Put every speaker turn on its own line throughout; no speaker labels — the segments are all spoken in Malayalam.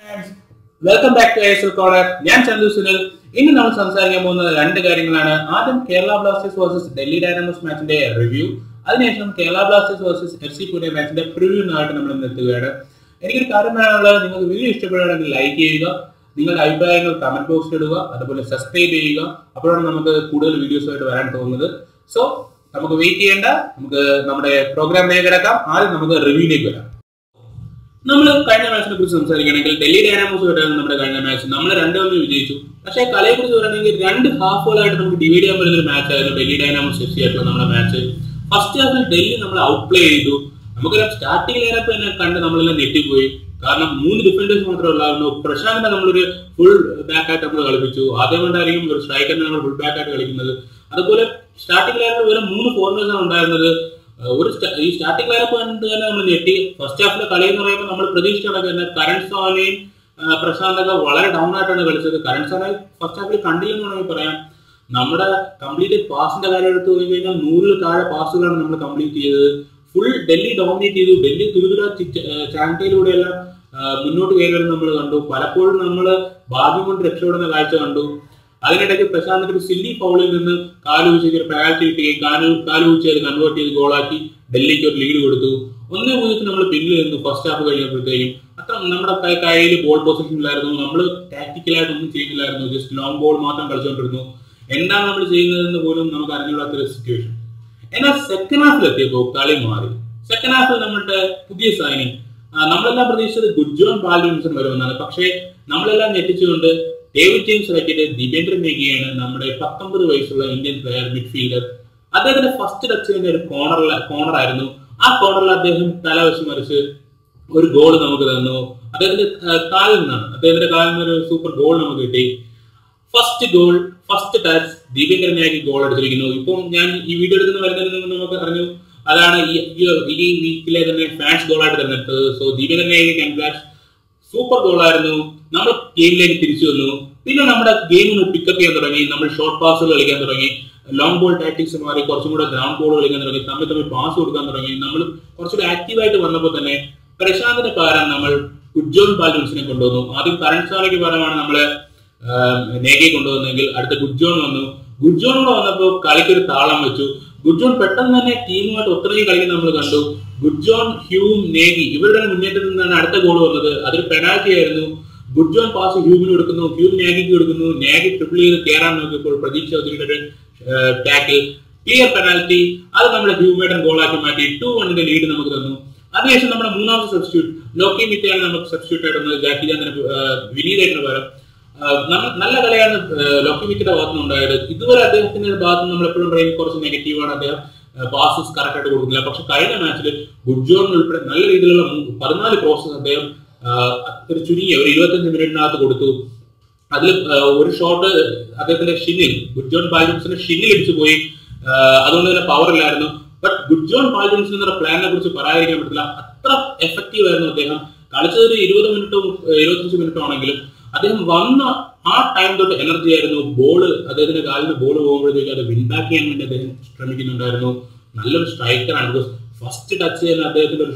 Friends, welcome back to ASL Corner. ഞാൻ ചന്തു സുനിൽ. ഇന്ന് നമ്മൾ സംസാരിക്കാൻ പോകുന്നത് രണ്ട് കാര്യങ്ങളാണ്. ആദ്യം Kerala blasters versus Delhi dynamos മാച്ചിന്റെ റിവ്യൂ, അതിനുശേഷം Kerala blasters versus FC Pune മാച്ചിന്റെ പ്രിവ്യൂനായിട്ട് നമ്മൾ ഇന്ന് എത്തുകയാണ്. എനിക്കൊരു കാര്യം പറയാനുള്ളത്, നിങ്ങൾക്ക് വീഡിയോ ഇഷ്ടപ്പെടുകയാണെങ്കിൽ ലൈക്ക് ചെയ്യുക, നിങ്ങളുടെ അഭിപ്രായങ്ങൾ കമന്റ് ബോക്സിൽ ഇടുക, അതുപോലെ സബ്സ്ക്രൈബ് ചെയ്യുക. അപ്പോഴാണ് നമുക്ക് കൂടുതൽ വീഡിയോസ് ആയിട്ട് വരാൻ തോന്നുന്നത്. സോ നമുക്ക് വെയിറ്റ് ചെയ്യേണ്ട, നമുക്ക് നമ്മുടെ പ്രോഗ്രാമിലേക്ക് കിടക്കാം. ആദ്യം നമുക്ക് റിവ്യൂയിലേക്ക് വരാം. നമ്മൾ കഴിഞ്ഞ മാച്ചിനെ കുറിച്ച് സംസാരിക്കുകയാണെങ്കിൽ ഡൽഹി ഡൈനാമോസ് ആയിട്ടാണ് നമ്മുടെ കഴിഞ്ഞ മാച്ച്. നമ്മൾ 2-1 വിജയിച്ചു. പക്ഷേ കളിയെ കുറിച്ച് പറയുകയാണെങ്കിൽ രണ്ട് ഹാഫുകളായിട്ട് നമുക്ക് ഡിവൈഡ് ചെയ്യാൻ പറ്റുന്ന ഒരു മാച്ച് ആയിരുന്നു ഡൽഹി ഡൈനാമോസ് FC ആയിട്ടുള്ള നമ്മുടെ മാച്ച്. ഫസ്റ്റ് ഹാഫിൽ ഡൽഹി നമ്മൾ ഔട്ട് പ്ലേ ചെയ്തു. നമുക്കൊരു സ്റ്റാർട്ടിംഗ് ലൈനപ്പ് തന്നെ കണ്ട് നമ്മളെല്ലാം ഞെട്ടിപ്പോയി. കാരണം 3 ഡിഫൻഡേഴ്സ് മാത്രമേ ഉള്ളായിരുന്നു. പ്രശാന്തിനെ നമ്മളൊരു ഫുൾ ബാക്ക് ആയിട്ട് നമ്മൾ കളിപ്പിച്ചു. ആദ്യം കൊണ്ടായിരിക്കും ഒരു സ്ട്രൈക്കറിനെ നമ്മൾ ഫുൾ ബാക്ക് ആയിട്ട് കളിക്കുന്നത്. അതുപോലെ സ്റ്റാർട്ടിംഗ് ലൈനപ്പ് വരെ 3 ഫോറിനേഴ്സാണ് ഉണ്ടായിരുന്നത്. ഈ സ്റ്റാർട്ടിംഗ് ലൈനപ്പ് കണ്ട് തന്നെ നമ്മൾ ഞെട്ടി. ഫസ്റ്റ് ഹാഫിലെ കളി എന്ന് പറയുമ്പോൾ നമ്മൾ പ്രതീക്ഷിച്ചാണ് തന്നെ കരൺ സാനയും പ്രശാന്തൊക്കെ വളരെ ഡൗൺ ആയിട്ടാണ് കളിച്ചത്. കരൺ സാനെ ഫസ്റ്റ് ഹാഫിൽ കണ്ടില്ലെന്ന് വേണമെങ്കിൽ പറയാം. നമ്മുടെ കംപ്ലീറ്റ് പാസിന്റെ കാര്യം എടുത്ത് പോയി കഴിഞ്ഞാൽ 100-ൽ താഴെ പാസുകളാണ് നമ്മൾ കംപ്ലീറ്റ് ചെയ്തത്. ഫുൾ ഡൽഹി ഡോമിനേറ്റ് ചെയ്തു. ഡൽഹി തുരുതുര ചാൻറ്റയിലൂടെയെല്ലാം മുന്നോട്ട് കയറി വരുന്നത് നമ്മൾ കണ്ടു. പലപ്പോഴും നമ്മൾ ഭാഗ്യം കൊണ്ട് രക്ഷപ്പെടുന്ന കാഴ്ച കണ്ടു. അതിനിടയ്ക്ക് പ്രശാന്തിന്റെ ഒരു സില്ലി ഫൗളിൽ നിന്ന് കാലുവീഴ്ചയ്ക്ക് ഒരു പെനാൽറ്റി കിട്ടുകയും കാലുവീഴ്ച അത് കൺവേർട്ട് ചെയ്ത് ഗോളാക്കി ഡൽഹിക്ക് ഒരു ലീഡ് കൊടുത്തു. 1-0 നമ്മൾ പിന്നിൽ നിന്നു ഫസ്റ്റ് ഹാഫ് കഴിഞ്ഞപ്പോഴത്തേക്കും. അത്ര നമ്മുടെ കയ്യിൽ ബോൾ പൊസിഷനിലായിരുന്നു. നമ്മൾ ടാക്ടിക്കലായിട്ട് ഒന്നും ചെയ്യുന്നില്ലായിരുന്നു. ജസ്റ്റ് ലോങ് ബോൾ മാത്രം കളിച്ചുകൊണ്ടിരുന്നു. എന്താണ് നമ്മൾ ചെയ്യുന്നതെന്ന് പോലും നമുക്ക് അറിഞ്ഞുകൂടാത്തൊരു സിറ്റുവേഷൻ. എന്നാൽ സെക്കൻഡ് ഹാഫിൽ എത്തിയപ്പോൾ കളി മാറി. സെക്കൻഡ് ഹാഫിൽ നമ്മുടെ പുതിയ സൈനിങ്, നമ്മളെല്ലാം പ്രതീക്ഷിച്ചത് ഗുഡ്ജോൺ ബാൽവിൻസൺ വരുമെന്നാണ്. പക്ഷേ നമ്മളെല്ലാം ഞെട്ടിച്ചുകൊണ്ട് ഡേവിഡ് ജെയിംസ് ഇറക്കിയിട്ട് ദിബേന്ദ്ര നേഗിയാണ് നമ്മുടെ 19 വയസ്സുള്ള ഇന്ത്യൻ പ്ലെയർ മിഡ്ഫീൽഡർ. അദ്ദേഹത്തിന്റെ ഫസ്റ്റ് ടച്ച് തന്നെ ഒരു കോർണർ ആയിരുന്നു. ആ കോർണറിൽ അദ്ദേഹം തലവശം മറിച്ച് ഒരു ഗോൾ നമുക്ക് തന്നു. അദ്ദേഹത്തിന്റെ കാലിൽ നിന്ന് ഒരു സൂപ്പർ ഗോൾ നമുക്ക് കിട്ടി. First goal, first touch, Dibendra Negi goal അടിച്ചിരിക്കുന്നു. ഇപ്പം ഞാൻ ഈ വീഡിയോ എടുക്കുന്ന വരുന്നതിൽ നമുക്ക് അറിഞ്ഞു, അതാണ് ഈ വീക്കിലെ തന്നെ ഫാൻസ് ഗോളായിട്ട് തന്നിട്ടത്. So Dibendra Negi congrats, super ഗോളായിരുന്നു. നമ്മൾ ഗെയിമിലേക്ക് തിരിച്ചു വന്നു. പിന്നെ നമ്മുടെ ഗെയിം പിക്കപ്പ് ചെയ്യാൻ തുടങ്ങി. നമ്മൾ ഷോർട്ട് പാസുകൾ കളിക്കാൻ തുടങ്ങി. ലോങ് ബോൾ ടാക്ടിക്സ് മാറി കുറച്ചും കൂടെ ഗ്രൗണ്ട് ബോൾ കളിക്കാൻ തുടങ്ങി. തമ്മിൽ പാസ് കൊടുക്കാൻ തുടങ്ങി. നമ്മൾ കുറച്ചുകൂടെ ആക്റ്റീവായിട്ട് വന്നപ്പോൾ തന്നെ പ്രശാന്തിന് പകരം നമ്മൾ ഗുഡ്ജോൺ ബാൽവിൻസിനെ കൊണ്ടുവന്നു. ആദ്യം കരൺ സാനയ്ക്ക് പകരമാണ് നമ്മള് നേഗയെ കൊണ്ടുവന്നെങ്കിൽ അടുത്ത ഗുഡ്ജോൺ വന്നു. ഗുഡ്ജോൺ കൂടെ വന്നപ്പോൾ കളിക്കൊരു താളം വെച്ചു. ഗുഡ്ജോൺ പെട്ടെന്ന് തന്നെ ടീമുമായിട്ട് ഒത്തിരി കളിക്കുന്ന നമ്മൾ കണ്ടു. ഗുഡ്ജോൺ, ഹ്യൂം, നേഗി ഇവരുടെ മുന്നേറ്റത്തിൽ നിന്നാണ് അടുത്ത ഗോൾ വന്നത്. അതൊരു പെനാൽറ്റി ആയിരുന്നു. ഗുഡ്ജോൺ പാസ് ഹ്യൂമിന് കൊടുക്കുന്നു, ഹ്യൂം നേഗിക്ക് കൊടുക്കുന്നു. നേഗി ട്രിപ്പിൾ ചെയ്ത് കയറാൻ നോക്കിയപ്പോൾ പ്രതീക്ഷ ചൗധരിയുടെ ടാക്കിൾ, ക്ലിയർ പെനാൽറ്റി. അത് നമ്മുടെ ഹ്യൂമേഡൻ ഗോളാക്കി മാറ്റി 2-1 ലീഡ് നമുക്ക് തന്നു. അതിനുശേഷം നമ്മുടെ മൂന്നാമത്തെ സബ്സ്റ്റിറ്റ്യൂട്ട് ലോക്കി മിറ്റയാണ് നമുക്ക് സബ്സ്റ്റിറ്റ്യൂട്ട് ആയിട്ട് വന്നത്. ജാക്കി ചാന്ദിന് വിനീതേറ്റിന് പകരം. നല്ല കളിയാണ് ലോക്കി മിറ്റയുടെ ഭാഗത്തുനിന്ന് ഉണ്ടായത്. ഇതുവരെ അദ്ദേഹത്തിന്റെ ഭാഗത്ത് നമ്മൾ എപ്പോഴും പറയുന്നത് കുറച്ച് നെഗറ്റീവാണ്, അദ്ദേഹം പാസസ് കറക്റ്റ് ആയിട്ട് കൊടുക്കുന്നില്ല. പക്ഷെ കഴിഞ്ഞ മാച്ചിൽ ഗുഡ്ജോൺ ഉൾപ്പെടെ നല്ല രീതിയിലുള്ള 14 ക്രോസസ് അദ്ദേഹം ഒരു ചുരുങ്ങിയ ഒരു 25 മിനിറ്റിനകത്ത് കൊടുത്തു. അതിൽ ഒരു ഷോട്ട് അദ്ദേഹത്തിന്റെ ഷിന്നിൽ, ഗുഡ്ജോൺ ബാൽവിൻസിന്റെ ഷിന്നിൽ അടിച്ചു പോയി. അതുകൊണ്ട് തന്നെ പവർ ഇല്ലായിരുന്നു. ബട്ട് ഗുഡ്ജോൺ ബാൽവിൻസിൻ എന്നുള്ള പ്ലാനിനെ കുറിച്ച് പറയാതിരിക്കാൻ പറ്റില്ല. അത്ര എഫക്റ്റീവ് ആയിരുന്നു അദ്ദേഹം. കളിച്ചത് ഒരു 20 മിനിറ്റോ 25 മിനിറ്റോ ആണെങ്കിലും അദ്ദേഹം വന്ന ആ ടൈം തൊട്ട് എനർജി ആയിരുന്നു. ബോള് അദ്ദേഹത്തിന്റെ കാലിന് ബോൾ പോകുമ്പോഴത്തേക്ക് അത് വിൻ ബാക്ക് ചെയ്യാൻ വേണ്ടി അദ്ദേഹം ശ്രമിക്കുന്നുണ്ടായിരുന്നു. നല്ലൊരു സ്ട്രൈക്കറാണ്. ബിക്കോസ് ഫസ്റ്റ് ടച്ച് ചെയ്യുന്ന അദ്ദേഹത്തിന്റെ ഒരു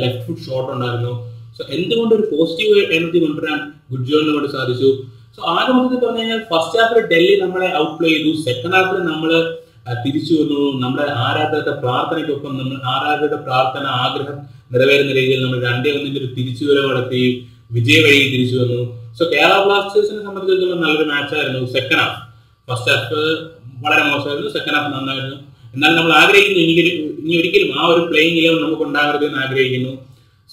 ലെഫ്റ്റ് ഫുട്ട് ഷോട്ട് ഉണ്ടായിരുന്നു. സോ എന്തുകൊണ്ട് ഒരു പോസിറ്റീവ് എനർജി കൊണ്ടുവരാൻ ഗുഡ്ജോണിനെ കൊണ്ട് സാധിച്ചു. സോ ആകെ മൊത്തത്തിൽ പറഞ്ഞു കഴിഞ്ഞാൽ ഫസ്റ്റ് ഹാഫിൽ ഡൽഹി നമ്മളെ ഔട്ട് പ്ലേ ചെയ്തു. സെക്കൻഡ് ഹാഫിൽ നമ്മൾ തിരിച്ചു വന്നു. നമ്മുടെ ആരാധകരുടെ പ്രാർത്ഥനയ്ക്കൊപ്പം നമ്മൾ ആരാധകരുടെ പ്രാർത്ഥന ആഗ്രഹം നിറവേറുന്ന രീതിയിൽ നമ്മൾ 2-1 ഒരു തിരിച്ചുവരവ് നടത്തി വിജയ വഴി തിരിച്ചു വന്നു. സോ കേരള ബ്ലാസ്റ്റേഴ്സിനെ സംബന്ധിച്ചിടത്തോളം നല്ലൊരു മാച്ചായിരുന്നു സെക്കൻഡ് ഹാഫ്. ഫസ്റ്റ് ഹാഫ് വളരെ മോശമായിരുന്നു, സെക്കൻഡ് ഹാഫ് നന്നായിരുന്നു. എന്നാൽ നമ്മൾ ആഗ്രഹിക്കുന്നു ഇനി ഒരിക്കലും ആ ഒരു പ്ലേയിങ് 11 നമുക്ക് ഉണ്ടാകരുത് എന്ന് ആഗ്രഹിക്കുന്നു.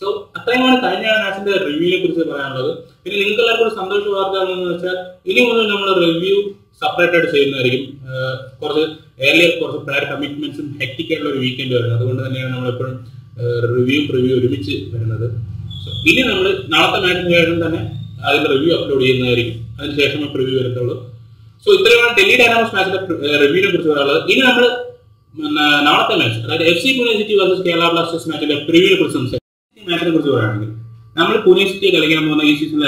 സോ അത്രയുമാണ് കഴിഞ്ഞ മാച്ചിന്റെ റിവ്യൂവിനെ കുറിച്ച് പറയാനുള്ളത്. പിന്നെ നിങ്ങൾക്ക് എല്ലാവർക്കും സന്തോഷ വാർത്ത എന്ന് വെച്ചാൽ ഇനി മുതൽ നമ്മൾ റിവ്യൂ സെപ്പറേറ്റ് ആയിട്ട് ചെയ്യുന്നതായിരിക്കും. കുറച്ച് പ്രയർ കമ്മിറ്റ്മെന്റ്സും ഹെക്ടിക് ആയിട്ടുള്ള ഒരു വീക്കെൻഡ് വരുന്നത്. അതുകൊണ്ട് തന്നെയാണ് നമ്മൾ എപ്പോഴും റിവ്യൂ ഒരുമിച്ച് വരുന്നത്. സോ ഇനി നമ്മൾ നാളത്തെ മാച്ചിന് ശേഷം തന്നെ അതിന്റെ റിവ്യൂ അപ്ലോഡ് ചെയ്യുന്നതായിരിക്കും. അതിനുശേഷം റിവ്യൂ വരത്തുള്ളൂ. സോ ഇത്രയാണ് ഡൽഹി ഡൈനാമോസ് മാച്ചിന്റെ റിവ്യൂവിനെ കുറിച്ച് പറയാനുള്ളത്. ഇനി നമ്മൾ നാളത്തെ മാച്ച്, അതായത് FC Pune city versus Kerala blasters മാച്ചിന്റെ പ്രിവ്യൂവിനെ കുറിച്ച് സംസാരിക്കും. മാച്ചിനെ കുറിച്ച് പറയുകയാണെങ്കിൽ നമ്മൾ പൂനെ സിറ്റിയെ കളിക്കാൻ പോകുന്ന ഈ സീസണിൽ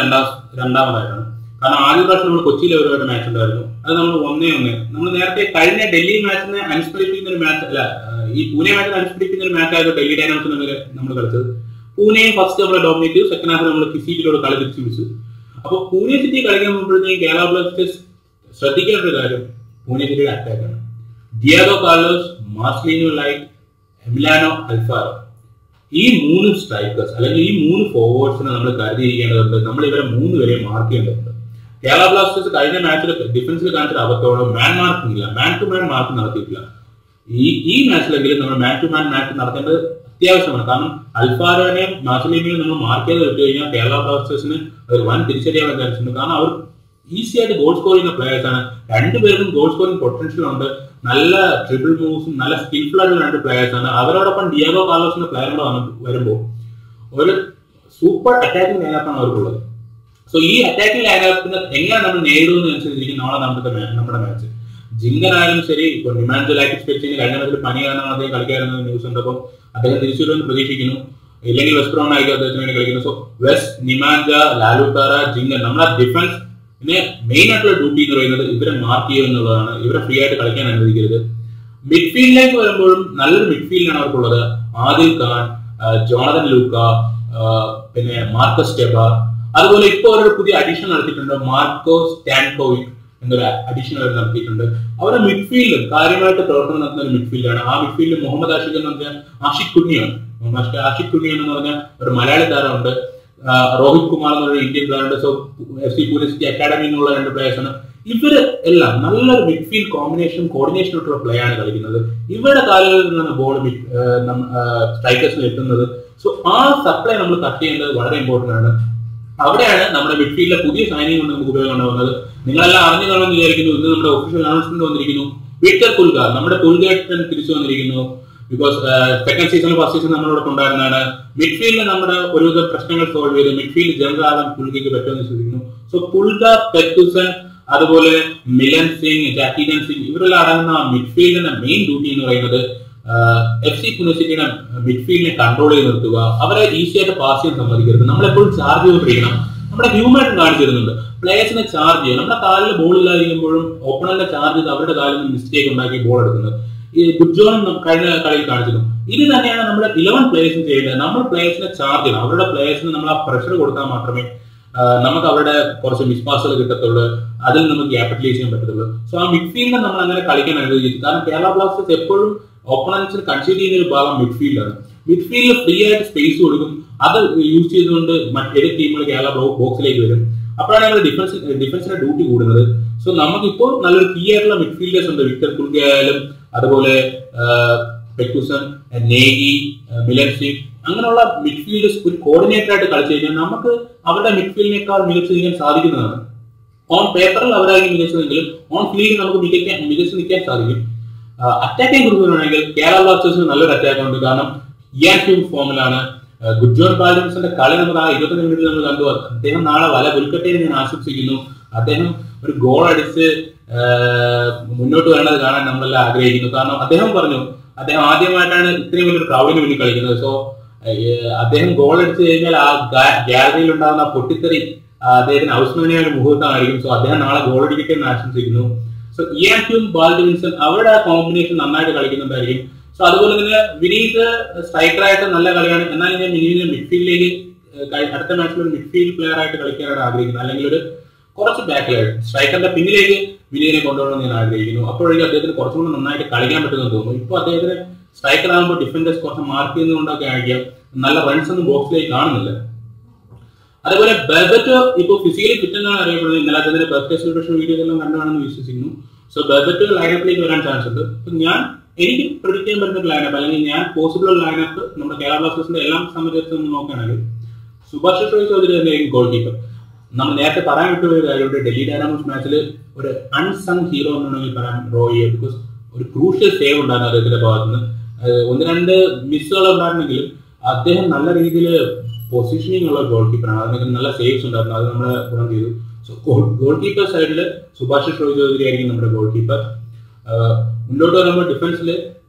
രണ്ടാമതായിട്ടാണ്. കാരണം ആദ്യ പ്രാവശ്യം നമ്മൾ കൊച്ചിയിൽ ഒരു മാച്ച് ഉണ്ടായിരുന്നു. അത് നമ്മൾ 1-1. നമ്മൾ നേരത്തെ കഴിഞ്ഞ ഡൽഹി മാച്ചിനെ അനുസ്മരിപ്പിക്കുന്ന ഒരു മാച്ച് അല്ല, ഈ പൂനെ മാച്ചിനെ അനുസ്മരിപ്പിക്കുന്ന ഒരു മാച്ച് ആയിരുന്നു ഡൽഹി ഡൈനാമോസിനെതിരെ നമ്മൾ കളിച്ചത്. പൂനെ ഫസ്റ്റ് നമ്മൾ ഡോമിനേറ്റ് ചെയ്തു, സെക്കൻഡ് ഹാഫ് നമ്മൾ സിറ്റിയോട് കളി തിരിച്ചു പിടിച്ചു. അപ്പോൾ പൂനെ സിറ്റി കളിക്കാൻ പോകുമ്പോഴത്തേക്കും കേരള ബ്ലാസ്റ്റേഴ്സ് ശ്രദ്ധിക്കേണ്ട ഒരു കാര്യം പൂനെ സിറ്റിയുടെ അറ്റാക്കാണ്. Diego Carlos, Marcelino light, Emiliano അൽഫാറോ, ഈ 3 സ്ട്രൈക്കേഴ്സ് അല്ലെങ്കിൽ ഈ 3 ഫോർവേഡ്സിനെ നമ്മൾ കരുതിയിരിക്കേണ്ടതുണ്ട്. നമ്മൾ ഇവരെ 3 പേരെ മാർക്ക് ചെയ്യേണ്ടതുണ്ട്. കേരള ബ്ലാസ്റ്റേഴ്സ് കഴിഞ്ഞ മാച്ചിൽ ഡിഫൻസിൽ കാണിച്ചിട്ട് അബദ്ധമാണ് മാൻ മാർക്കിംഗ് ഇല്ല, മാൻ ടു മാൻ മാർക്ക് നടത്തിയിട്ടില്ല. ഈ മാച്ചിലെങ്കിലും നമ്മൾ മാൻ ടു മാൻ മാച്ച് നടത്തേണ്ടത് അത്യാവശ്യമാണ്. കാരണം അൽഫാരോനെയും മാർസലിനെയും നമ്മൾ മാർക്ക് ചെയ്ത് വിട്ടു കഴിഞ്ഞാൽ കേരള ബ്ലാസ്റ്റേഴ്സിന് ഒരു വൻ തിരിച്ചറിയാൻ ചാൻസ് ഉണ്ട്. കാരണം അവർ ഈസി ആയിട്ട് ഗോൾ സ്കോർ ചെയ്യുന്ന പ്ലേയേഴ്സ് ആണ്. രണ്ടുപേർക്കും ഗോൾ സ്കോറിംഗ് പൊട്ടൻഷ്യൽ ഉണ്ട്. നല്ല ട്രിപ്പിൾ മൂവ്സും നല്ല സ്കിൽഫുൾ ആയിട്ടുള്ള 2 പ്ലേയേഴ്സ് ആണ്. അവരോടൊപ്പം ഡിയാഗോ കാർലോസിന്റെ പ്ലെയർ വരുമ്പോൾ ഒരു സൂപ്പർ അറ്റാക്കിംഗ് ലൈനപ്പാണ് അവർക്കുള്ളത്. സോ ഈ അറ്റാക്കിംഗ് ലൈനപ്പിന് എങ്ങനെ നമ്മൾ നേരിടുന്നതനുസരിച്ചിരിക്കും നാളെ നമ്മുടെ മാച്ച്. ജിങ്കനായാലും ശരി, ഇപ്പോൾ നിമാൻജോ ലൈറ്റിക് സ്പെച്ചിന് കഴിഞ്ഞ മാച്ചിൽ പനി കാരണം അദ്ദേഹം കളിക്കാറുന്ന ന്യൂസ് ഉണ്ട്. അപ്പം അദ്ദേഹം തിരിച്ചു വരുമെന്ന് പ്രതീക്ഷിക്കുന്നു. ഇല്ലെങ്കിൽ വെസ്റ്റ് ബ്രൗൺ ആയിരിക്കും അദ്ദേഹത്തിന് വേണ്ടി കളിക്കുന്നത്. സോ വെസ്റ്റ്, നിമാൻജ, ലാലുട്ടാറ, ജിങ്കൻ, നമ്മളെ ഡിഫൻസ് മെയിൻ ആയിട്ടുള്ള ഡ്യൂട്ടി എന്ന് പറയുന്നത് ഇവരെ മാർക്ക് ചെയ്യുക എന്നുള്ളതാണ്. ഇവരെ ഫ്രീ ആയിട്ട് കളിക്കാൻ അനുവദിക്കരുത്. മിഡ്ഫീൽഡിലേക്ക് വരുമ്പോഴും നല്ലൊരു മിഡ്ഫീൽഡാണ് അവർക്കുള്ളത്. ആദിൽ ഖാൻ, ജോണതൻ ലൂക്ക, പിന്നെ മാർക്കസ് ടെബാർ, അതുപോലെ ഇപ്പോൾ ഒരു പുതിയ അഡീഷൻ നടത്തിയിട്ടുണ്ട്, മാർക്കോ സ്റ്റാൻകോവിക് എന്നൊരു അഡീഷൻ അവർ നടത്തിയിട്ടുണ്ട്. അവരുടെ മിഡ്ഫീൽഡ് കാര്യമായിട്ട് പ്രവർത്തനം നടത്തുന്ന ഒരു മിഡ്ഫീൽഡാണ്. ആ മിഡ്ഫീൽഡിൽ മുഹമ്മദ് ആഷിഖ് എന്ന് പറഞ്ഞാൽ ആഷിഖ് കുഞ്ഞിയാണ്. ആഷിഖ് കുഞ്ഞി എന്ന് പറഞ്ഞാൽ ഒരു മലയാളി താരമുണ്ട്. രോഹിത് കുമാർ എന്നൊരു ഇന്ത്യൻ പ്ലെയറുണ്ട്. So FC Pune city academy എന്നുള്ള 2 പ്ലേയേഴ്സ് ആണ്. ഇവര് എല്ലാം നല്ലൊരു മിഡ്ഫീൽഡ് കോമ്പിനേഷൻ കോർഡിനേഷൻ ആയിട്ടുള്ള പ്ലേ ആണ് കളിക്കുന്നത്. ഇവരുടെ കാലുകളിൽ നിന്നാണ് ബോൾ സ്ട്രൈക്കേഴ്സിൽ എത്തുന്നത്. സോ ആ സപ്ലൈ നമ്മൾ കട്ട് ചെയ്യേണ്ടത് വളരെ ഇമ്പോർട്ടന്റ് ആണ്. അവിടെയാണ് നമ്മുടെ മിഡ്ഫീൽഡിലെ പുതിയ സൈനിങ് കൊണ്ട് നമുക്ക് ഉപയോഗം ഉണ്ടാവുന്നത്. നിങ്ങളെല്ലാം അറിഞ്ഞു കാണുമെന്ന് വിചാരിക്കുന്നു. ഇന്ന് നമ്മുടെ ഒഫീഷ്യൽ അനൗൺസ്മെന്റ് വന്നിരിക്കുന്നു. വിക്ടർ പുൽഗാർ, നമ്മുടെ പുൽഗേട്ടൻ തിരിച്ചു വന്നിരിക്കുന്നു. ബിക്കോസ് സെക്കൻഡ് സീസണിൽ ഫസ്റ്റ് സീസൺ നമ്മളോടൊപ്പം ഉണ്ടായിരുന്നതാണ്. മിഡ്ഫീൽഡിൽ നമ്മുടെ ഒരുവിധ പ്രശ്നങ്ങൾ സോൾവ് ചെയ്ത് മിഡ്ഫീൽഡ് ജനറൽ ആവാൻ പുൽഗയ്ക്ക് പറ്റുമെന്ന് വിശ്വസിക്കുന്നു. സോ പുൽഗ, പെക്കുസൻ, അതുപോലെ മിലൻ സിംഗ്, ജാക്കിഡൻ സിംഗ് ഇവരെല്ലാം അടങ്ങുന്ന മിഡ്ഫീൽഡിന്റെ മെയിൻ ഡ്യൂട്ടി എന്ന് പറയുന്നത് FC പൂനെ സിറ്റിയുടെ മിഡ്ഫീൽഡിനെ കൺട്രോൾ ചെയ്ത് നിർത്തുക. അവരെ ഈസി ആയിട്ട് പാസ് ചെയ്യാൻ സമ്മതിക്കരുത്. നമ്മളെപ്പോഴും ചാർജ് ചെയ്തുകൊണ്ടിരിക്കണം. നമ്മുടെ ഹ്യൂമായിട്ട് കാണിച്ചു തരുന്നുണ്ട്. പ്ലേയേഴ്സിനെ ചാർജ് ചെയ്യുക. നമ്മുടെ കാലിൽ ബോൾ ഇല്ലാതിരിക്കുമ്പോഴും ഓപ്പണറിനെ ചാർജ് ചെയ്ത് അവരുടെ കാലിൽ നിന്ന് മിസ്റ്റേക്ക് ഉണ്ടാക്കി ബോൾ എടുക്കുന്നത്. ഈ ഗുഡ്ജോൺ കഴിഞ്ഞ കളിയിൽ കാണിച്ചിരുന്നു. ഇത് തന്നെയാണ് നമ്മുടെ 11 പ്ലേയേഴ്സും ചെയ്യേണ്ടത്. നമ്മൾ പ്ലേയേഴ്സിനെ ചാർജ് ചെയ്യണം. അവരുടെ പ്ലേയേഴ്സിന് നമ്മൾ ആ പ്രഷർ കൊടുത്താൽ മാത്രമേ നമുക്ക് അവരുടെ കുറച്ച് മിസ്പാസുകൾ കിട്ടത്തുള്ളൂ. അതിൽ നമുക്ക് ക്യാപിറ്റലൈസ് ചെയ്യാൻ പറ്റത്തുള്ളൂ. സോ ആ മിഡ്ഫീൽഡിനെ നമ്മൾ അങ്ങനെ കളിക്കാൻ അനുവദിച്ചു. കാരണം കേരള ബ്ലാസ്റ്റേഴ്സ് എപ്പോഴും ഓപ്പണൻസിന് കൺസീഡ് ചെയ്യുന്ന ഒരു ഭാഗം മിഡ്ഫീൽഡാണ്. മിഡ്ഫീൽഡിൽ ഫ്രീ ആയിട്ട് സ്പേസ് കൊടുക്കും. അത് യൂസ് ചെയ്തുകൊണ്ട് മറ്റേത് ടീമുകൾ കേരള ബോക്സിലേക്ക് വരും. അപ്പോഴാണ് നമ്മൾ ഡിഫൻസിന്റെ ഡ്യൂട്ടി കൂടുന്നത്. സോ നമുക്കിപ്പോൾ നല്ലൊരു കീ ആയിട്ടുള്ള മിഡ്ഫീൽഡേഴ്സ് ഉണ്ട്. വിക്ടർ പുൽഗയായാലും അതുപോലെ പെക്കുസൻ, നേഗി, മിലൻ സിംഗ് അങ്ങനെയുള്ള മിഡ്ഫീൽഡേഴ്സ് ഒരു കോർഡിനേറ്റർ ആയിട്ട് കളിച്ചു കഴിഞ്ഞാൽ നമുക്ക് അവരുടെ മിഡ്ഫീൽഡിനേക്കാൾ മികച്ചു നിൽക്കാൻ സാധിക്കുന്നതാണ്. ഓൺ പേപ്പറിൽ അവരായിരിക്കും മികച്ചതെങ്കിലും ഓൺ ഫീൽഡിൽ നമുക്ക് മികച്ചു നിൽക്കാൻ സാധിക്കും. അറ്റാക്കിനെ കുറിച്ച് പറയുകയാണെങ്കിൽ കേരള ബ്ലാസ്റ്റേഴ്സിന് നല്ലൊരു അറ്റാക്ക് ഉണ്ട്. കാരണം ഇയാൻ ഫോമിലാണ്. ഗുഡ്ജോൺ ബാൽഡിൻസിന്റെ കളി നമുക്ക് ആ 25 മിനിറ്റിൽ നമ്മൾ കണ്ടു. അദ്ദേഹം നാളെ വല പുൽക്കട്ടയിൽ ഞാൻ ആശംസിക്കുന്നു. അദ്ദേഹം ഒരു ഗോൾ അടിച്ച് മുന്നോട്ട് വരേണ്ടത് കാണാൻ നമ്മളെല്ലാം ആഗ്രഹിക്കുന്നു. കാരണം അദ്ദേഹം പറഞ്ഞു അദ്ദേഹം ആദ്യമായിട്ടാണ് ഇത്രയും വലിയൊരു ക്രൗഡിന് വേണ്ടി കളിക്കുന്നത്. സോ അദ്ദേഹം ഗോൾ അടിച്ചു കഴിഞ്ഞാൽ ആ ഗാലറിയിൽ ഉണ്ടാകുന്ന പൊട്ടിത്തെറി അദ്ദേഹത്തിന് ഔസ്മാനിയ ഒരു മുഹൂർത്തമായിരിക്കും. സോ അദ്ദേഹം നാളെ ഗോൾ അടിക്കട്ടെ എന്ന് ആശംസിക്കുന്നു. സോ ഇയാൻ ബാൽഡിൻസൺ അവരുടെ ആ കോമ്പിനേഷൻ നന്നായിട്ട് കളിക്കുന്നുണ്ടായിരിക്കും. സോ അതുപോലെ തന്നെ വിനീത് സ്ട്രൈക്കറായിട്ട് നല്ല കളിയാണ്. എന്നാൽ ഞാൻ വിനീതിനെ മിഡ്ഫീൽഡിലേക്ക് അടുത്ത മാച്ചിൽ ഒരു മിഡ്ഫീൽഡ് പ്ലെയർ ആയിട്ട് കളിക്കാനാണ് ആഗ്രഹിക്കുന്നത്. അല്ലെങ്കിൽ ഒരു കുറച്ച് ബാക്കിലായിട്ട് സ്ട്രൈക്കറിന്റെ പിന്നിലേക്ക് വിനീതിനെ കൊണ്ടുപോകണമെന്ന് ഞാൻ ആഗ്രഹിക്കുന്നു. അപ്പോഴേക്കും അദ്ദേഹത്തിന് കുറച്ചും കൂടി നന്നായിട്ട് കളിക്കാൻ പറ്റുമെന്ന് തോന്നുന്നു. ഇപ്പോൾ അദ്ദേഹത്തിന് സ്ട്രൈക്കർ ആകുമ്പോൾ ഡിഫൻഡേഴ്സ് കുറച്ച് മാർക്ക് ചെയ്യുന്നതുകൊണ്ടൊക്കെ ആയിരിക്കാം നല്ല റൺസ് ഒന്നും ബോക്സിലേക്ക് കാണുന്നില്ല. അതേപോലെ ബെർബറ്റോ ഇപ്പോൾ ഫിസിക്കലി ഫിറ്റ് എന്നാണ് അറിയപ്പെടുന്നത്. ഇന്നലെ അദ്ദേഹത്തിന്റെ ബർത്ത്ഡേ സെലിബ്രേഷൻ വീഡിയോസ് എല്ലാം കണ്ടാണെന്ന് വിശ്വസിക്കുന്നു. സോ ബെർബറ്റോ ലൈനപ്പിലേക്ക് വരാൻ ചാൻസ് ഉണ്ട്. അപ്പൊ എനിക്ക് പ്രെഡിക്റ്റ് ചെയ്യാൻ പറ്റുന്ന ലൈനപ്പ് അല്ലെങ്കിൽ ഞാൻ പോസിബിൾ ലൈനപ്പ് നമ്മുടെ കേരള ബ്ലാസ്റ്റേഴ്സിന്റെ എല്ലാം സംബന്ധിച്ച് നോക്കുകയാണെങ്കിൽ സുഭാഷ് ചൗധരി തന്നെയായിരിക്കും ഗോൾ കീപ്പർ. നമ്മൾ നേരത്തെ പറയാൻ വിട്ടുപോയ കാര്യമുണ്ട്. ഡൽഹി ഡൈനാമോസ് മാച്ചിൽ ഒരു അൺസങ് ഹീറോ എന്നാണെങ്കിൽ പറയാൻ റോയിയെ. ബിക്കോസ് ഒരു ക്രൂഷ്യൽ സേവ് ഉണ്ടായിരുന്നു അദ്ദേഹത്തിന്റെ ഭാഗത്തുനിന്ന്. 1-2 മിസ്സുകൾ ഉണ്ടായിരുന്നെങ്കിലും അദ്ദേഹം നല്ല രീതിയിൽ പൊസിഷനിങ് ഉള്ള ഗോൾ കീപ്പറാണ്. അതിനൊക്കെ നല്ല സേവ്സ് ഉണ്ടായിരുന്നു. അത് നമ്മളെ ഗുണം ചെയ്തു. സോ ഗോൾ കീപ്പർ സൈഡിൽ സുഭാഷ് ചൗധരി ആയിരിക്കും നമ്മുടെ ഗോൾ കീപ്പർ. മുന്നോട്ട് വരുമ്പോൾ ഡിഫൻസിൽ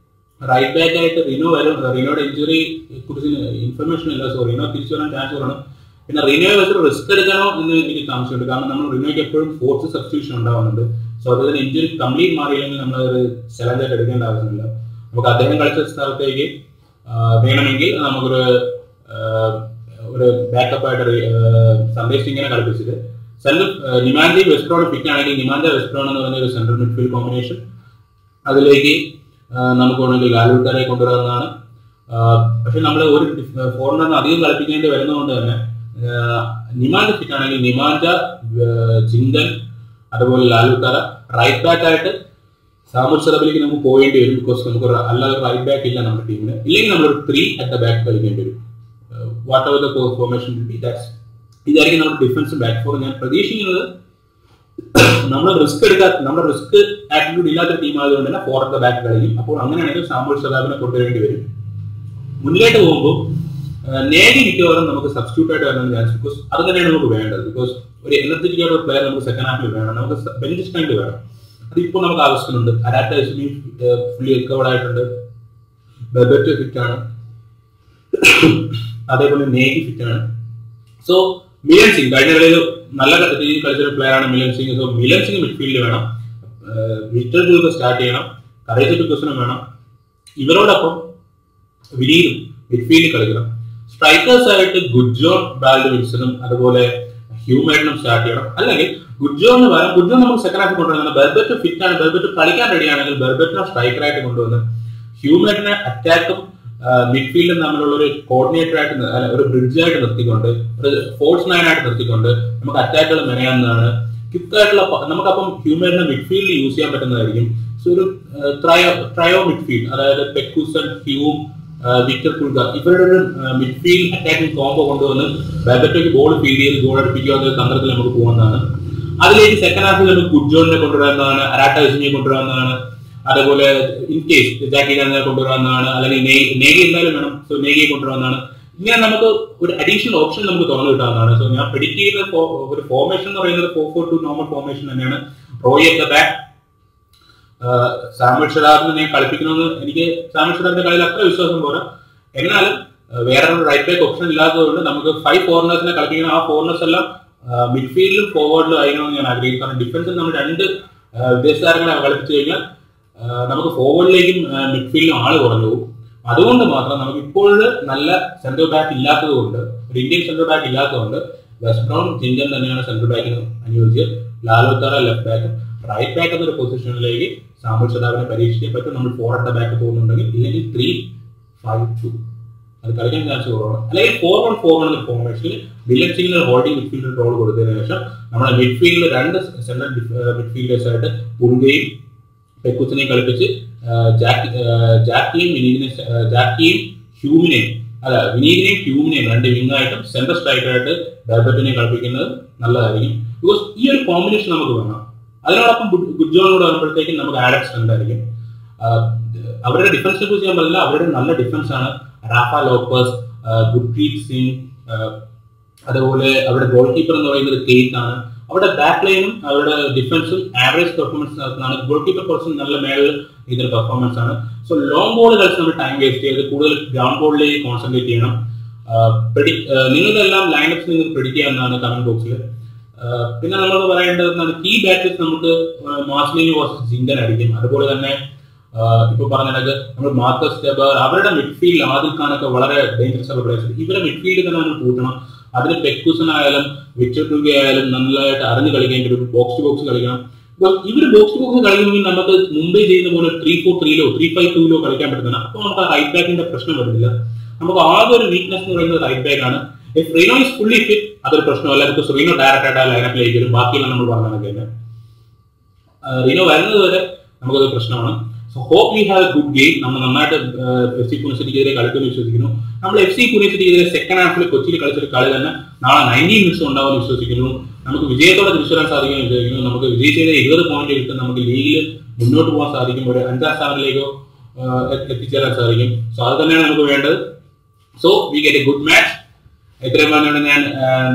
റൈറ്റ് ബാക്ക് ആയിട്ട് റിനോ വരും. റിനോയുടെ ഇഞ്ചുറി കുറിച്ച് ഇൻഫർമേഷൻ ഇല്ല. സോ റിനോ തിരിച്ചു വരാൻ ചാൻസ് കുറവാണ്. പിന്നെ റിനോയെ വെച്ച് റിസ്ക് എടുക്കണോ എന്ന് എനിക്ക് സംശയമുണ്ട്. കാരണം നമ്മൾ റിനോയ്ക്ക് എപ്പോഴും ഫോർത്ത് സബ്സ്റ്റിറ്റ്യൂഷൻ ഉണ്ടാവുന്നുണ്ട്. സോ അദ്ദേഹത്തിന് ഇഞ്ചുറി കംപ്ലീറ്റ് മാറിയില്ലെങ്കിൽ നമ്മൾ ഒരു ചലഞ്ചായിട്ട് എടുക്കേണ്ട ആവശ്യമില്ല. നമുക്ക് അദ്ദേഹം കളിച്ച സ്ഥലത്തേക്ക് വേണമെങ്കിൽ നമുക്കൊരു ഒരു ബാക്കപ്പ് ആയിട്ട് സന്ദേശം ഇങ്ങനെ കളിപ്പിച്ചത്. നിമാഞ്ചി വെസ്റ്റ്രോൺ ഫിറ്റ് ആണെങ്കിൽ നിമാഞ്ച വെസ്റ്റ്രോൺ എന്ന് പറഞ്ഞ ഒരു സെൻട്രൽ മിഡ്ഫീൽഡ് കോമ്പിനേഷൻ, അതിലേക്ക് നമുക്ക് വേണമെങ്കിൽ ലാലൂട്ടാരെ കൊണ്ടുവരാവുന്നതാണ്. പക്ഷെ നമ്മൾ ഒരു ഫോറിനൊന്നും അധികം കളിപ്പിക്കേണ്ടി വരുന്നതുകൊണ്ട് തന്നെ നിമാഞ്ച ഫിറ്റ് ആണെങ്കിൽ നിമാഞ്ച, ചിന്തൻ, അതുപോലെ ലാലൂട്ടാര. റൈറ്റ് ബാക്ക് ആയിട്ട് സാമുൽ സറബിലേക്ക് നമുക്ക് പോകേണ്ടി വരും, ബിക്കോസ് നമുക്ക് അല്ലാതെ റൈറ്റ് ബാക്ക് ഇല്ല നമ്മുടെ ടീമിന്. ഇല്ലെങ്കിൽ നമ്മളൊരു 3 at the back കളിക്കേണ്ടി വരും. വാട്ട് എവർ ദ ഫോർമേഷൻ ഇതായിരിക്കും നമ്മുടെ ഡിഫൻസും ബാക്ക് ഫോറും. ഞാൻ പ്രതീക്ഷിക്കുന്നത് നമ്മൾ റിസ്ക് ആറ്റിറ്റ്യൂഡ് ഇല്ലാത്ത ടീം ആയതുകൊണ്ട് തന്നെ 4 at the back കളിക്കും. അപ്പോൾ അങ്ങനെയാണെങ്കിൽ സാമുൽ സറാബിനെ കൊണ്ടുവരേണ്ടി വരും. മുന്നിലേക്ക് പോകുമ്പോൾ നേടി മിക്കവാറും നമുക്ക് സബ്സ്റ്റിറ്റ്യൂട്ട് ആയിട്ട് വരാൻ ചാൻസ്, ബിക്കോസ് അത് തന്നെയാണ് നമുക്ക് വേണ്ടത്. ബിക്കോസ് ഒരു എനർജറ്റിക് ആയിട്ടുള്ള പ്ലെയർ നമുക്ക് സെക്കൻഡ് ഹാഫിൽ വേണം, നമുക്ക് ബെഞ്ച് സ്ട്രെങ്ത് വേണം. അതിപ്പോൾ നമുക്ക് ആവശ്യമുണ്ട്. അരാറ്റ ഫുള്ളി റിക്കവർഡ് ആയിട്ടുണ്ട്, ബെബറ്റ് ഫിറ്റ് ആണ്, അതേപോലെ നേഗി ഫിറ്റ് ആണ്. സോ മിലൻ സിംഗ് കഴിഞ്ഞ കളിയിൽ നല്ല രീതിയിൽ കളിച്ചൊരു പ്ലെയർ ആണ് മിലൻ സിംഗ്. സോ മിലൻ സിംഗ് മിഡ്ഫീൽഡിൽ വേണം, വിക്ടർ ഗുൽക്ക് സ്റ്റാർട്ട് ചെയ്യണം, കറേജ് ടുക്കുസനും വേണം. ഇവരോടൊപ്പം വിനീതും മിഡ്ഫീൽഡിൽ കളിക്കണം. സ്ട്രൈക്കേഴ്സ് ആയിട്ട് ഗുഡ്ജോൺ ബാൽഡ്വിൻസണും അതുപോലെ ഹ്യൂമേഡനും സ്റ്റാർട്ട് ചെയ്യണം. അല്ലെങ്കിൽ ഗുഡ്ജോന്ന് പറയാം, ഗുഡ്ജോൺ നമുക്ക് സെക്കൻഡ് ഹാഫ് കൊണ്ടുവരുന്നത്. ബെർബറ്റ് ഫിറ്റ് ആണ്, ബെർബറ്റ് കളിക്കാൻ റെഡിയാണെങ്കിൽ ബെർബറ്റിനെ സ്ട്രൈക്കറായിട്ട് കൊണ്ടുവന്ന് ഹ്യൂമേഡിനെ അറ്റാക്കും മിഡ്ഫീൽഡും തമ്മിലുള്ള ഒരു കോർഡിനേറ്റർ ആയിട്ട്, ഒരു ബ്രിഡ്ജ് ആയിട്ട് നിർത്തിക്കൊണ്ട്, ഒരു ഫോഴ്സ് 9 ആയിട്ട് നിർത്തിക്കൊണ്ട് നമുക്ക് അറ്റാക്കുകൾ മെനയാവുന്നതാണ്. ക്വിക്കായിട്ടുള്ള നമുക്കപ്പം ഹ്യൂമേഡിനെ മിഡ്ഫീൽഡിൽ യൂസ് ചെയ്യാൻ പറ്റുന്നതായിരിക്കും. സോ ഒരു ട്രയോ മിഡ്ഫീൽഡ്, അതായത് പെക്കുസൺ, ഹ്യൂം, വിക്ടർ കുൽഗ, ഇവരുടെ ഒരു മിഡ്ഫീൽഡ് അറ്റാക്കിംഗ് കോംബോ കൊണ്ടുവന്ന് ബെർബറ്റോയ്ക്ക് ബോൾ ഫീഡ് ചെയ്ത് ഗോൾ അടിപ്പിക്കുക എന്ന തന്ത്രത്തിൽ നമുക്ക് പോകുന്നതാണ്. അതിലേക്ക് സെക്കൻഡ് ഹാഫിൽ നമുക്ക് ഗുഡ്ജോണിനെ കൊണ്ടുവരാവുന്നതാണ്, അരാട്ട വിസിനെ കൊണ്ടുവരാവുന്നതാണ്, അതേപോലെ ഇൻ കേസ് ജാക്കി കൊണ്ടുവരാവുന്നതാണ്, അല്ലെങ്കിൽ നേഗി എന്തായാലും വേണം, സോ നേഗിയെ കൊണ്ടുവരാവുന്നതാണ്. ഇങ്ങനെ നമുക്ക് ഒരു അഡീഷണൽ ഓപ്ഷൻ നമുക്ക് തുറന്നു കിട്ടാവുന്നതാണ്. സോ ഞാൻ പ്രെഡിക്റ്റ് ചെയ്യുന്ന ഒരു ഫോർമേഷൻ എന്ന് പറയുന്നത് 4-4-2 നോർമൽ ഫോർമേഷൻ തന്നെയാണ്. Roy at the back, Samuel ഷറാബിനെ ഞാൻ കളിപ്പിക്കണമെന്ന് എനിക്ക് സാമുൽ ഷറാബിന്റെ കളിയിൽ അത്ര വിശ്വാസം പോരാ. എന്നാലും വേറെ ഒരു റൈറ്റ് ബാക്ക് ഓപ്ഷൻ ഇല്ലാത്തതുകൊണ്ട് നമുക്ക് 5 ഫോറിനേഴ്സിനെ കളിപ്പിക്കണം. ആ ഫോറിനേഴ്സ് എല്ലാം മിഡ്ഫീൽഡിലും ഫോർവേഡിലും ആയിരിക്കണമെന്ന് ഞാൻ ആഗ്രഹിക്കുന്നു. കാരണം ഡിഫൻസിൽ നമ്മൾ 2 വിദേശ താരങ്ങളെ കളിപ്പിച്ചു കഴിഞ്ഞാൽ നമുക്ക് ഫോർവേഡിലേക്കും മിഡ്ഫീൽഡിലും ആള് കുറഞ്ഞു പോകും. അതുകൊണ്ട് മാത്രം നമുക്ക് ഇപ്പോഴും നല്ല സെൻട്രൽ ബാക്ക് ഇല്ലാത്തത് കൊണ്ട്, ഒരു ഇന്ത്യൻ സെൻട്രൽ ബാക്ക് ഇല്ലാത്തതുകൊണ്ട് വെസ്റ്റ് ബ്രൗൺ, ജിഞ്ചൻ തന്നെയാണ് സെൻട്രൽ ബാക്കിന് അനുയോജ്യം. ലാലോത്താറ ലെഫ്റ്റ് ബാക്ക്, റൈറ്റ് ബാക്ക് എന്നൊരു പൊസിഷനിലേക്ക് സാമുൽ ഷറാബിനെ പരീക്ഷിക്കാൻ പറ്റും. നമ്മൾ 4 at the back പോകുന്നുണ്ടെങ്കിൽ, ഇല്ലെങ്കിൽ 3-5-2 അത് കളിക്കാൻ ചാൻസ് കുറവാണ്. അല്ലെങ്കിൽ 4-1-4-1 എന്ന ഫോർമേഷനിൽ മിലൻ സിംഗിന് ഹോൾഡിംഗ് മിഡ്ഫീൽഡർ റോൾ കൊടുത്തതിനു ശേഷം നമ്മുടെ മിഡ്ഫീൽഡിൽ 2 സെൻട്രൽ മിഡ്ഫീൽഡേഴ്സ് ആയിട്ട് പുൽഗയും പെക്കുസിനെയും കളിപ്പിച്ച് ജാക്കിയും ഹ്യൂമിനെയും വിനീതിനെയും ഹ്യൂമിനെയും 2 വിങ്ങായിട്ടും സെൻട്രൽ സ്ട്രൈക്കറായിട്ട് ബെർബറ്റിനെയും കളിപ്പിക്കുന്നത് നല്ലതായിരിക്കും. ബിക്കോസ് ഈ ഒരു കോമ്പിനേഷൻ നമുക്ക് വേണം. അതിനോടൊപ്പം ഗുഡ്ജോണിനോട് വരുമ്പോഴത്തേക്കും നമുക്ക് ആഡഡ് സ്ട്രെങ്ത് ആയിരിക്കും. അവരുടെ ഡിഫൻസിനെ കുറിച്ച് ഞാൻ പറഞ്ഞില്ല, അവരുടെ നല്ല ഡിഫൻസ് ആണ്. റാഫ ലോപ്പസ്, ഗുർപ്രീത് സിംഗ്, അതുപോലെ അവരുടെ ഗോൾ കീപ്പർ എന്ന് പറയുന്നത് കെയ്ത്ത് ആണ്. അവരുടെ ബാക്ക് ലൈനും അവരുടെ ഡിഫൻസും ആവറേജ് പെർഫോമൻസ് നടത്തുന്നതാണ്. ഗോൾ കീപ്പർ കുറച്ച് നല്ല മേളിൽ ഇതൊരു പെർഫോമൻസ് ആണ്. സോ ലോങ് ബോൾ കളിച്ച് നമ്മൾ ടൈം വേസ്റ്റ് ചെയ്ത് കൂടുതൽ ഗ്രൗണ്ട് ബോളിലേക്ക് കോൺസെൻട്രേറ്റ് ചെയ്യണം. നിങ്ങളുടെ എല്ലാം ലൈനപ്സ് നിങ്ങൾക്ക് പ്രെഡിക്റ്റ് ചെയ്യാവുന്നതാണ് കമന്റ് ബോക്സിൽ. പിന്നെ നമ്മൾ പറയേണ്ടത് കീ ബാറ്റേഴ്സ് നമുക്ക് മാസ്ലിനി വേഴ്സസ് ജിങ്കൻ ആയിരിക്കും. അതുപോലെ തന്നെ ഇപ്പൊ പറഞ്ഞത് നമ്മൾ മാർക്കസ് ടെബർ, അവരുടെ മിഡ്ഫീൽഡ് ആദിൽ ഖാനൊക്കെ വളരെ ഡേഞ്ചറസ് ആയിട്ടുള്ള പ്ലേയേഴ്സ്. ഇവരെ മിഡ്ഫീൽഡ് തന്നെ നമ്മൾ കൂട്ടണം. അതിന് പെക്കുസൺ ആയാലും വിക്ടർ കുൽഗ ആയാലും നല്ലതായിട്ട് അറിഞ്ഞ് കളിക്കേണ്ടി വരും. ബോക്സ് ടു ബോക്സ് കളിക്കണം. ഇവർ ബോക്സ് ടു ബോക്സ് കളിക്കണമെങ്കിൽ നമുക്ക് മുംബൈ ചെയ്യുന്ന പോലെ 3-4-3-ലോ 3-5-2-ലോ കളിക്കാൻ പറ്റുന്നതാണ്. അപ്പോൾ നമുക്ക് ആ റൈറ്റ് ബാക്കിന്റെ പ്രശ്നം വരുന്നില്ല. നമുക്ക് ആകെ ഒരു വീക്ക്നെസ് എന്ന് പറയുന്നത് റൈറ്റ് ബാക്ക് ആണ്. If Reno is fully fit, അതൊരു പ്രശ്നമല്ല. ബിക്കോസ് റീനോ ഡയറക്റ്റ് ആയിട്ട് ലൈനപ്പിലേക്ക് വരും. ബാക്കിയുള്ള നമ്മൾ പറഞ്ഞതൊക്കെ തന്നെ റീനോ വരുന്നത് വരെ നമുക്കത് പ്രശ്നമാണ്. So hope we have a good game. നമ്മൾ നന്നായിട്ട് FC പൂനെ സിറ്റിക്കെതിരെ കളിക്കുമെന്ന് വിശ്വസിക്കുന്നു. നമ്മൾ FC പൂനെ സിറ്റിക്കെതിരെ സെക്കൻഡ് ഹാഫിൽ കൊച്ചിയിൽ കളിച്ചൊരു കളി തന്നെ നാളെ 90 മിനിറ്റ്സ് ഉണ്ടാവുമെന്ന് വിശ്വസിക്കുന്നു. നമുക്ക് വിജയത്തോടെ തിരിച്ചു വരാൻ സാധിക്കുമെന്ന് വിശ്വസിക്കുന്നു. നമുക്ക് വിജയിച്ചത് 20 പോയിന്റ് കിട്ടും. നമുക്ക് ലീഗിൽ മുന്നോട്ട് പോകാൻ സാധിക്കും. ഒരു 5ാം സ്ഥാനത്തിലേക്കോ എത്തിച്ചേരാൻ സാധിക്കും. സോ അത് തന്നെയാണ് നമുക്ക് വേണ്ടത്. So we get a good match. ഇത്രയും പറഞ്ഞുകൊണ്ട് ഞാൻ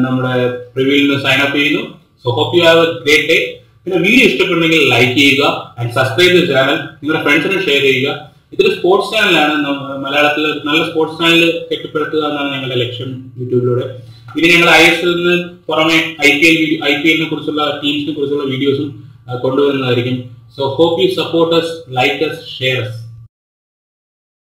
നമ്മുടെ പ്രിവ്യൂവിൽ നിന്ന് സൈൻ അപ്പ് ചെയ്യുന്നു. So hope you have a great day. പിന്നെ വീഡിയോ ഇഷ്ടപ്പെട്ടെങ്കിൽ ലൈക്ക് ചെയ്യുക ആൻഡ് സബ്സ്ക്രൈബ് ദ ചാനൽ. നിങ്ങളുടെ ഫ്രണ്ട്സിനെ ഷെയർ ചെയ്യുക. ഇതൊരു സ്പോർട്സ് ചാനലാണ്. മലയാളത്തിൽ നല്ല സ്പോർട്സ് ചാനൽ കെട്ടിപ്പടുത്തുക എന്നാണ് ഞങ്ങളുടെ ലക്ഷ്യം യൂട്യൂബിലൂടെ. ഇനി ഞങ്ങൾ ISL പുറമെ IPL കുറിച്ചുള്ള ടീംസിനെ കുറിച്ചുള്ള വീഡിയോസും കൊണ്ടുവരുന്നതായിരിക്കും. So hope you support us, like us, share us.